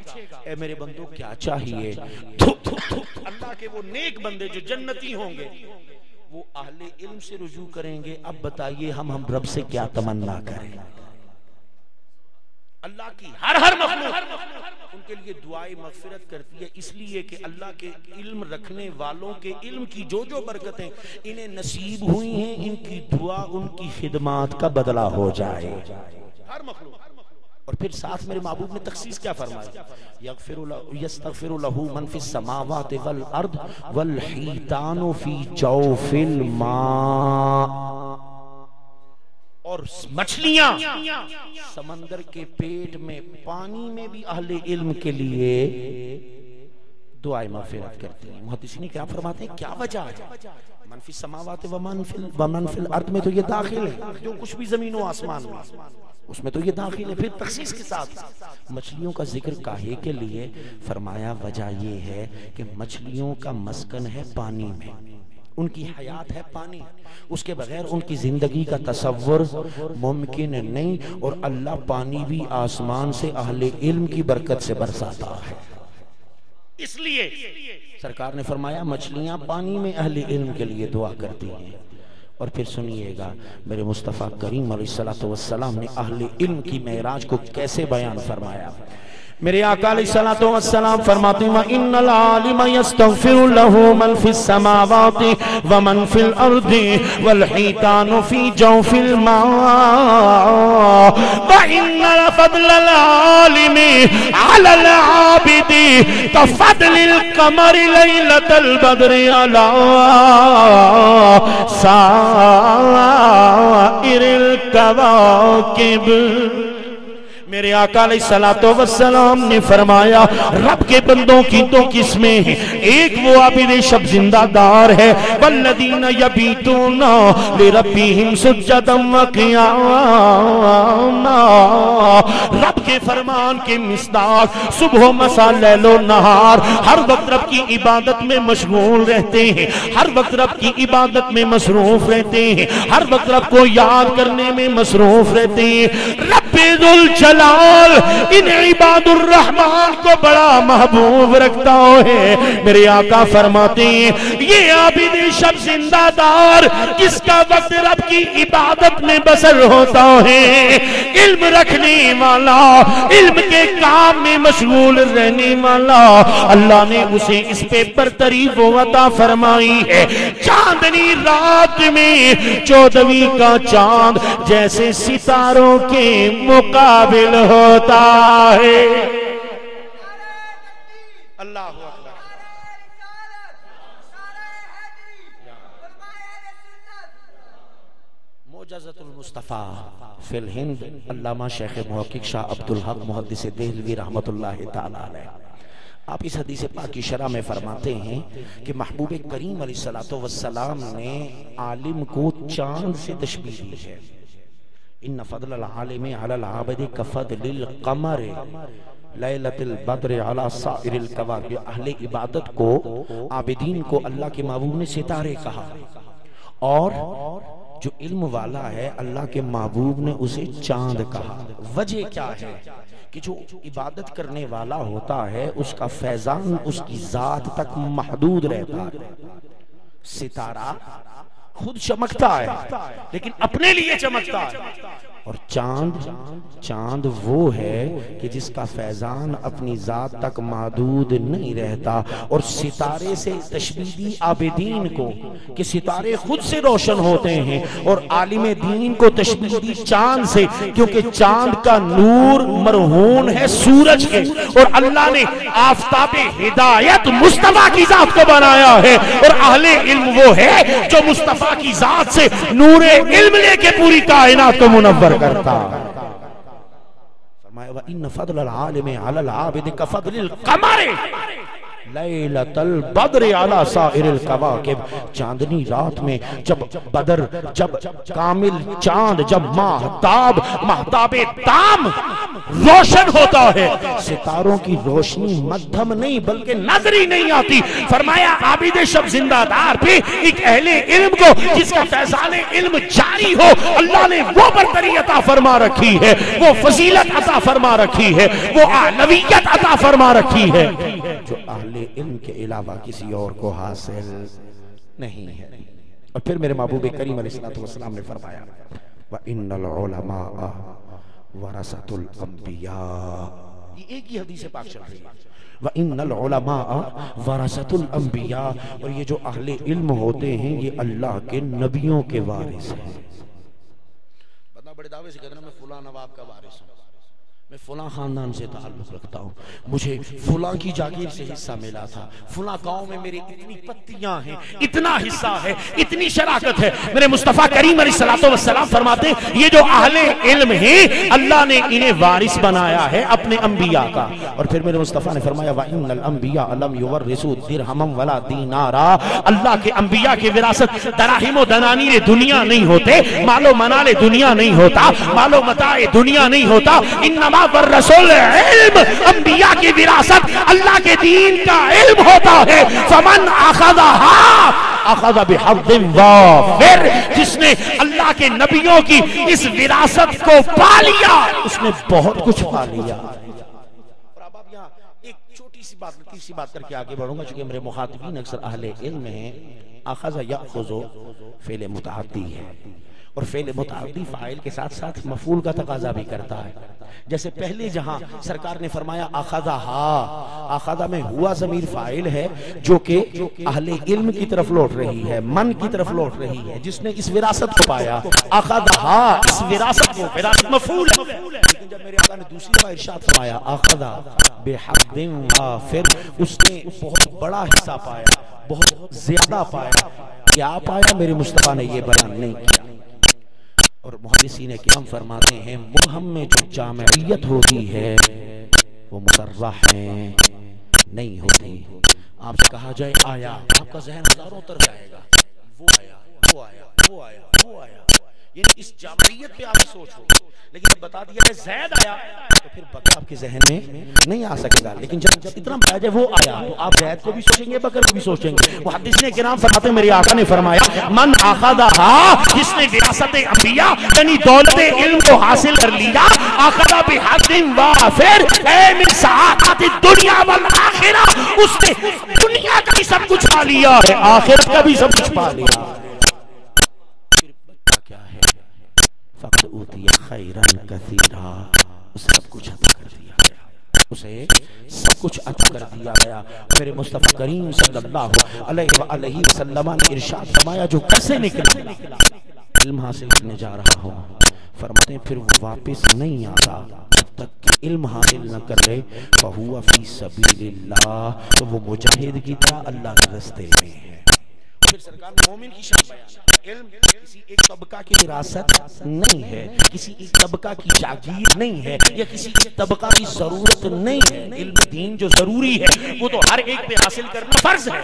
Speaker 1: اے میرے بندو کیا چاہیے؟ اللہ کے وہ نیک بندے جو جنتی ہوں گے وہ اہل علم سے رجوع کریں گے، اب بتائیے ہم رب سے کیا تمنا کریں؟ اللہ کی ہر مخلوق ان کے لیے دعائیں مغفرت کرتی ہے، اس لیے کہ اللہ کے علم رکھنے والوں کے علم کی جو برکتیں انہیں نصیب ہوئی ہیں، ان کی دعا ان کی خدمات کا بدلہ ہو جائے ہر مخلوق۔ اور پھر ساتھ میرے محبوب نے تخصیص کیا فرمایا؟ یستغفر لہ من فی السماوات والارض والحیتان فی جوف الماء، اور مچھلیاں سمندر کے پیٹ میں پانی میں بھی اہل علم کے لیے دعائیں مغفرت کرتی ہیں۔ محدثین کرام فرماتے ہیں کیا وجہ ہے؟ من فی السماوات ومن فی الارض میں تو یہ داخل ہے، جو کچھ بھی زمین و آسمان میں اس میں تو یہ داخل ہے۔ پھر تخصیص کے ساتھ مچھلیوں کا ذکر کاہے کے لیے؟ فرمایا وجہ یہ ہے کہ مچھلیوں کا مسکن ہے پانی میں، ان کی حیات ہے پانی، اس کے بغیر ان کی زندگی کا تصور ممکن نہیں، اور اللہ پانی بھی آسمان سے اہل علم کی برکت سے برساتا ہے۔ اس لیے سرکار نے فرمایا مچھلیاں پانی میں اہل علم کے لیے دعا کرتی ہیں۔ اور پھر سنیے گا میرے مصطفیٰ کریم علیہ السلام نے اہل علم کی معراج کو کیسے بیان فرمایا۔ میرے آقا علیہ السلام فرماتے ہیں وَإِنَّ الْعَالِمَ يَسْتَغْفِرُ لَهُ مَنْ فِي السَّمَاوَاتِ وَمَنْ فِي الْأَرْضِ وَالْحِيتَانُ فِي جَوْفِ الْمَاءِ وَإِنَّ لَفَضْلَ الْعَالِمِ عَلَى الْعَابِدِ كَفَضْلِ الْقَمَرِ لَيْلَةَ الْبَدْرِ عَلَى سَائِرِ الْكَوَاكِبِ۔ میرے آقا علیہ السلام نے فرمایا رب کے بندوں کی دو قسمیں ہیں، ایک وہ عابد شب زندہ دار ہے، والذین یبیتون لربہم سجدا وقیاما، رب کے فرمان کے مصداق صبح و مساء لیل و نہار ہر وقت رب کی عبادت میں مشغول رہتے ہیں، ہر وقت رب کی عبادت میں مصروف رہتے ہیں، ہر وقت رب کو یاد کرنے میں مصروف رہتے ہیں۔ رب ذوالجلال ان عباد الرحمن کو بڑا محبوب رکھتا ہے۔ میرے آقا فرماتے ہیں یہ عابد شب زندہ دار کس کا وقت رب کی عبادت میں بسر ہوتا ہے، علم رکھنے والا، علم کے کام میں مشغول رہنے والا، اللہ نے اسے اس پہ برتری و عطا فرمائی ہے۔ چاندنی رات میں 14ویں کا چاند جیسے ستاروں کے مقابل ہوتا ہے۔ اللہ اکبر۔ معجزۃ المصطفیٰ فی الہند، علامہ شیخ محقق شاہ عبدالحق محدث دہلوی رحمت اللہ تعالی علیہ، آپ اس حدیث پاک کی شرح میں فرماتے ہیں کہ محبوب کریم علیہ السلام نے عالم کو چاند سے تشبیہ دی ہے۔ ان فضل العالم علی العابد کفضل القمر لیلۃ البدر علی سائر الکواکب، اہل عبادت کو، عابدین کو اللہ کے محبوب نے ستارے کہا، اور جو علم والا ہے اللہ کے محبوب نے اسے چاند کہا۔ وجہ کیا ہے کہ جو عبادت کرنے والا ہوتا ہے اس کا فیضان اس کی ذات تک محدود رہتا ہے۔ ستارہ خود چمکتا ہے لیکن اپنے لیے چمکتا ہے، اور چاند وہ ہے کہ جس کا فیضان اپنی ذات تک محدود نہیں رہتا۔ اور ستارے سے تشبیہ دی عابدین کو کہ ستارے خود سے روشن ہوتے ہیں، اور عالم دین کو تشبیہ دی چاند سے کیونکہ چاند کا نور مرہون ہے سورج کے، اور اللہ نے آفتاب ہدایت مصطفیٰ کی ذات کو بنایا ہے، اور اہل علم وہ ہے جو مصطفیٰ کی ذات سے نور علم لے کے پوری کائنات کو منور کرتا۔ فرمایا وَإِنَّ فَضْلَ الْعَالِمِ عَلَى الْعَابِدِ كَفَضْلِ الْقَمَرِ، لیلۃ البدر علی سائر الکواکب، چاندنی رات میں جب بدر، جب کامل چاند، جب مہتاب تام روشن ہوتا ہے، ستاروں کی روشنی مدھم نہیں بلکہ نظری نہیں آتی۔ فرمایا عابد شب زندہ دار پہ ایک اہل علم کو جس کا فیضان علم جاری ہو، اللہ نے وہ برتری عطا فرما رکھی ہے، وہ فضیلت عطا فرما رکھی ہے، وہ اعلویت عطا فرما رکھی ہے جو اہل علم کے علاوہ کسی اور کو حاصل نہیں ہے۔ اور پھر میرے محبوب کریم علیہ السلام نے فرمایا وَإِنَّ الْعُلَمَاءَ وَرَثَةُ الْأَنْبِيَاءِ، یہ ایک ہی حدیث پاک چل رہی ہے، وَإِنَّ الْعُلَمَاءَ وَرَثَةُ الْأَنْبِيَاءِ، اور یہ جو اہل علم ہوتے ہیں یہ اللہ کے نبیوں کے وارث ہیں۔ بندہ بڑے دعوے سے کہتے ہیں میں فلاں نواب کا وارث ہوں، میں فلاں خاندان سے تعلق رکھتا ہوں، مجھے فلاں کی جاگیر سے حصہ ملا تھا، فلاں گاؤں میں میری اتنی پتیاں ہیں، اتنا حصہ ہے، اتنی شراکت ہے۔ میرے مصطفیٰ کریم علیہ السلام فرماتے ہیں یہ جو اہل علم ہیں اللہ نے انہیں وارث بنایا ہے اپنے انبیاء کا۔ اور پھر میرے مصطفیٰ نے فرمایا وَإِنَّ الْأَنْبِيَاءَ لَمْ يُوَرِّثُوا دِرْهَمًا وَلَا دِینَارًا، اللہ کے انبیاء کی وراثت دراہم و دنانیر دنیا نہیں ہوتے، مال و منال دنیا نہیں ہوتا، مال و متاع دنیا نہیں ہوتا، انما والرسول علم، انبیاء کی وراثت اللہ کے دین کا علم ہوتا ہے۔ فمن اخذها اخذ بحظ وافر، جس نے اللہ کے نبیوں کی اس وراثت کو پا لیا اس نے بہت کچھ پا لیا۔ اور اب آپ یہاں ایک چھوٹی سی بات، لطیف سی بات کر کے آگے بڑھوں گا چونکہ میرے مخاطبین اکثر اہل علم ہیں۔ اخذ یاخذ فعل متعدی ہے، اور فعل متعدی فاعل کے ساتھ ساتھ مفعول کا تقاضا بھی کرتا ہے۔ جیسے پہلے جہاں سرکار نے فرمایا اخذہا، اخذہ میں ہوا ضمیر فاعل ہے جو کہ اہل علم کی طرف لوٹ رہی ہے، من کی طرف لوٹ رہی ہے، جس نے اس وراثت کو پایا۔ اخذہا اس وراثت کو، وراثت مفعول ہے، لیکن جب میرے آقا نے دوسری دفعہ ارشاد فرمایا اخذہ بحظ وافر، اس نے بہت بڑا حصہ پایا، بہت زیادہ پایا۔ کیا پایا میرے مصطفیٰ نے یہ بیان نہیں کیا۔ اور محدثین کرام فرماتے ہیں مبہم میں جو جامعیت ہوتی ہے وہ مصرح میں نہیں ہوتی۔ آپ سے کہا جائے آیا، آپ کا ذہن ہزاروں تر جائے گا، وہ آیا، وہ آیا، وہ آیا، وہ آیا، یعنی اس جامعیت پہ آپ سوچ ہو، لیکن جب بتا دیا کہ زید آیا تو پھر بکر آپ کے ذہن میں نہیں آ سکے گا، لیکن جب اتنا بتا جائے وہ آیا تو آپ زید کو بھی سوچیں گے، بکر کو بھی سوچیں گے۔ محدثین کرام فرماتے ہیں میرے آقا نے فرمایا من اخذہا، جس نے وراثت انبیاء یعنی دولت علم کو حاصل کر لیا، اخذ بحظ وافر اے من سعادت الدنیا والآخرہ، اس نے دنیا کا بھی سب کچھ پا لیا ہے، آخرت کا بھی سب کچھ پا لیا۔ فقد اوتی خیرا کثیرا، اسے سب کچھ عطا کر دیا گیا، اسے سب کچھ عطا کر دیا گیا۔ میرے مصطفیٰ کریم صلی اللہ علیہ وآلہ وسلم نے ارشاد فرمایا جو گھر سے نکلا علم حاصل کرنے جا رہا ہو، فرماتے ہیں پھر وہ واپس نہیں آتا جب تک کہ علم حاصل نہ کر لے، فہو فی سبیل اللہ، تو وہ مجاہد کی طرح اللہ کے راستے میں ہے۔ پھر سرکار مومن کی شان بیان، علم کسی ایک طبقہ کی وراثت نہیں ہے، کسی ایک طبقہ کی جاگیر نہیں ہے، یا کسی ایک طبقہ کی ضرورت نہیں ہے۔ علم دین جو ضروری ہے وہ تو ہر ایک پہ حاصل کرنا فرض ہے،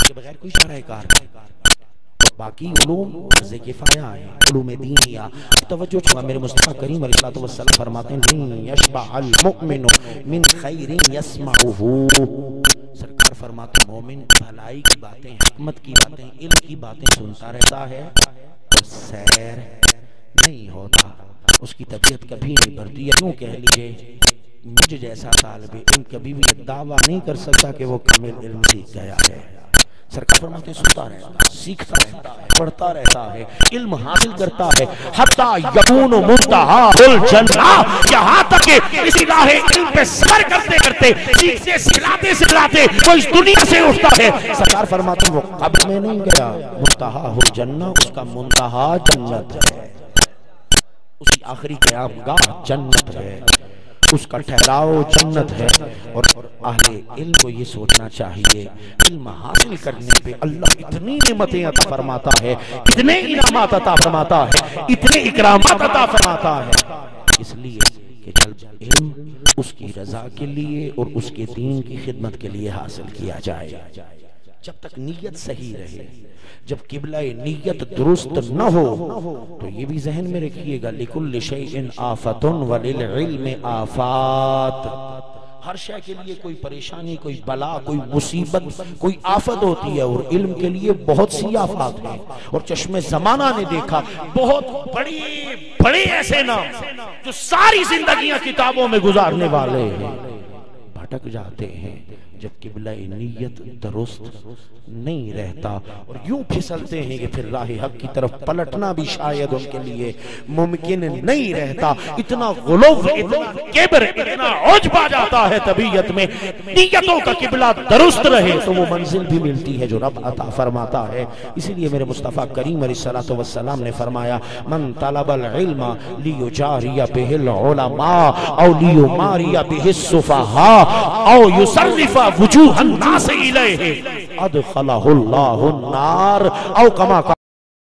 Speaker 1: کے بغیر کوئی شرح کار نہیں۔ باقی علوم فرض کفایہ ہیں، علوم دینیہ۔ توجہ چھوڑا، میرے مصطفیٰ کریم علیہ السلام فرماتے ہیں لن یشبع المؤمن من خیر یسمعہ، سرکار فرماتے مومن بھلائی کی باتیں، حکمت کی باتیں، علم کی باتیں سنتا رہتا ہے اور سیر نہیں ہوتا، اس کی طبیعت کبھی نہیں بڑھتی۔ یوں کہہ لیجئے مجھ جیسا طالب علم کبھی بھی دعویٰ نہیں کر سکتا کہ وہ کامل علم سیکھ گیا ہے۔ سرکار فرماتے سنتا رہتا ہے، سیکھتا رہتا ہے، پڑھتا رہتا ہے، علم حاصل کرتا ہے، حتیٰ یکون منتہا الجنہ، یہاں تک کہ اسی راہ علم پہ سفر کرتے کرتے، سیکھتے سکھلاتے سکھلاتے وہ اس دنیا سے اٹھتا ہے۔ سرکار فرماتے وہ قبر میں نہیں گیا، منتہا الجنہ، اس کا منتہا جنت ہے، اس کی آخری قیام گاہ جنت ہے، اس کا ٹھہراؤ جنت ہے۔ اور اہل علم کو یہ سوچنا چاہیے علم حاصل کرنے پہ اللہ اتنی نعمتیں عطا فرماتا ہے، اتنے انعامات عطا فرماتا ہے، اتنے اکرامات عطا فرماتا ہے، اس لیے کہ جب علم اس کی رضا کے لیے اور اس کے دین کی خدمت کے لیے حاصل کیا جائے، جب تک نیت صحیح رہے، جب قبلہ نیت درست نہ ہو تو یہ بھی ذہن میں رکھیے گا لِكُلِّ شَيْءٍ آفَةٌ وَلِلْعِلْمِ آفات، ہر شے کے لیے کوئی پریشانی، کوئی بلا، کوئی مصیبت، کوئی آفت ہوتی ہے، اور علم کے لیے بہت سی آفات ہیں۔ اور چشم زمانہ نے دیکھا بہت بڑے ایسے نام جو ساری زندگیاں کتابوں میں گزارنے والے ہیں، بھٹک جاتے ہیں جب قبلہ نیت درست نہیں رہتا، اور یوں پھسلتے ہیں کہ پھر راہ حق کی طرف پلٹنا بھی شاید ان کے لیے ممکن نہیں رہتا۔ اتنا غلو، اتنا کبر، اتنا عجب آ جاتا ہے طبیعت میں۔ نیتوں کا قبلہ درست رہے تو وہ منزل بھی ملتی ہے جو رب عطا فرماتا ہے۔ اسی لیے میرے مصطفیٰ کریم علیہ السلام نے فرمایا من طلب العلم لیجاری بہ العلماء او لیماری بہ السفہاء او یصرف وجوہ الناس الیہ ادخلہ اللہ النار او کما